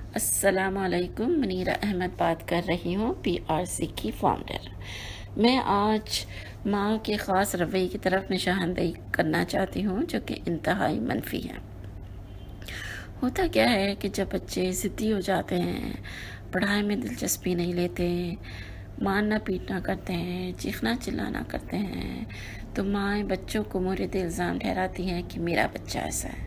السلام علیکم، منیرہ احمد بات کر رہی ہوں، PRC کی فاؤنڈر۔ میں آج ماں کے خاص رویے کی طرف نشاندہی کرنا چاہتی ہوں جو کہ انتہائی منفی ہے۔ ہوتا کیا ہے کہ جب بچے ضدی ہو جاتے ہیں، پڑھائی میں دلچسپی نہیں لیتے، مارنا پیٹنا کرتے ہیں، چیخنا چلانا کرتے ہیں، تو مائیں بچوں کو مورد الزام ٹھہراتی ہیں کہ میرا بچہ ایسا ہے،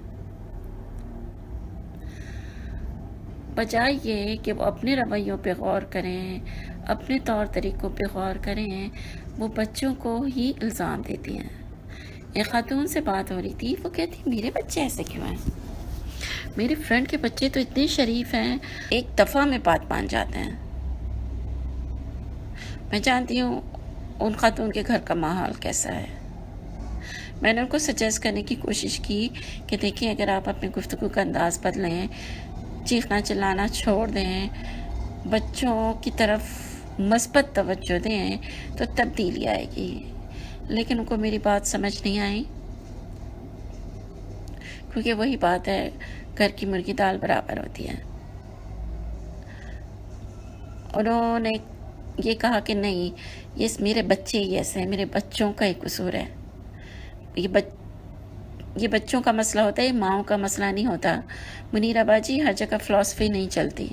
بجائے یہ کہ وہ اپنے رویوں پہ غور کریں، اپنے طور طریقوں پہ غور کریں، وہ بچوں کو ہی الزام دیتی ہیں۔ ایک خاتون سے بات ہو رہی تھی، وہ کہتی میرے بچے ایسے کیوں ہیں، میری فرینڈ کے بچے تو اتنے شریف ہیں، ایک دفعہ میں بات مان جاتے ہیں۔ میں جانتی ہوں ان خاتون کے گھر کا ماحول کیسا ہے۔ میں نے ان کو سجیسٹ کرنے کی کوشش کی کہ دیکھیں اگر آپ اپنے گفتگو کا انداز بدلیں، چیخنا چلانا چھوڑ دیں، بچوں کی طرف مثبت توجہ دیں تو تبدیلی آئے گی، لیکن ان کو میری بات سمجھ نہیں آئی، کیونکہ وہی بات ہے، گھر کی مرغی دال برابر ہوتی ہے۔ انہوں نے یہ کہا کہ نہیں، یہ میرے بچے ہی ایسے ہیں، میرے بچوں کا ہی قصور ہے، یہ بچوں کا مسئلہ ہوتا ہے، یہ ماؤں کا مسئلہ نہیں ہوتا۔ منیرہ باجی، ہر جگہ فلسفی نہیں چلتی،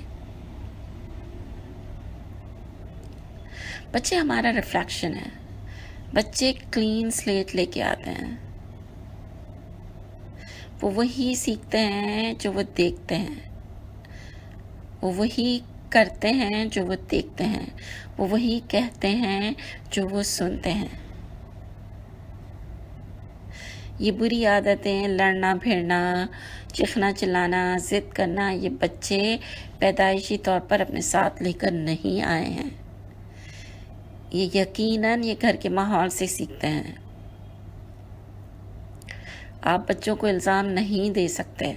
بچے ہمارا ریفلیکشن ہے، بچے کلین سلیٹ لے کے آتے ہیں، وہ وہی سیکھتے ہیں جو وہ دیکھتے ہیں، وہ وہی کرتے ہیں جو وہ دیکھتے ہیں، وہ وہی کہتے ہیں جو وہ سنتے ہیں۔ یہ بری عادتیں، لڑنا پھرنا، چیخنا چلانا، ضد کرنا، یہ بچے پیدائشی طور پر اپنے ساتھ لے کر نہیں آئے ہیں، یہ یقیناً یہ گھر کے ماحول سے سیکھتے ہیں۔ آپ بچوں کو الزام نہیں دے سکتے۔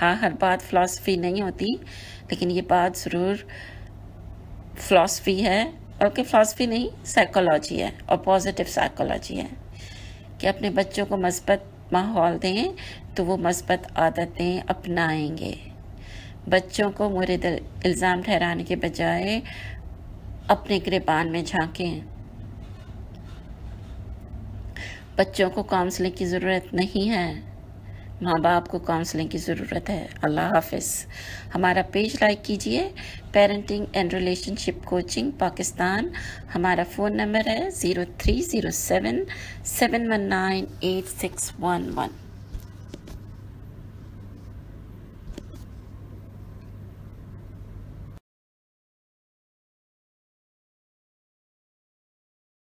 ہاں، ہر بات فلسفی نہیں ہوتی، لیکن یہ بات ضرور فلسفی ہے، اور کہ فلسفی نہیں، سائیکالوجی ہے، اور پازیٹیو سائیکالوجی ہے، کہ اپنے بچوں کو مثبت ماحول دیں تو وہ مثبت عادتیں اپنائیں گے۔ بچوں کو مورد الزام ٹھہرانے کے بجائے اپنے گریبان میں جھانکیں۔ بچوں کو کاؤنسلنگ کی ضرورت نہیں ہے، ماں باپ کو کاؤنسلنگ کی ضرورت ہے۔ اللہ حافظ۔ ہمارا پیج لائک کیجئے، parenting and relation ship coaching Pakistan. ہمارا فون نمبر ہے 0307 719 8611۔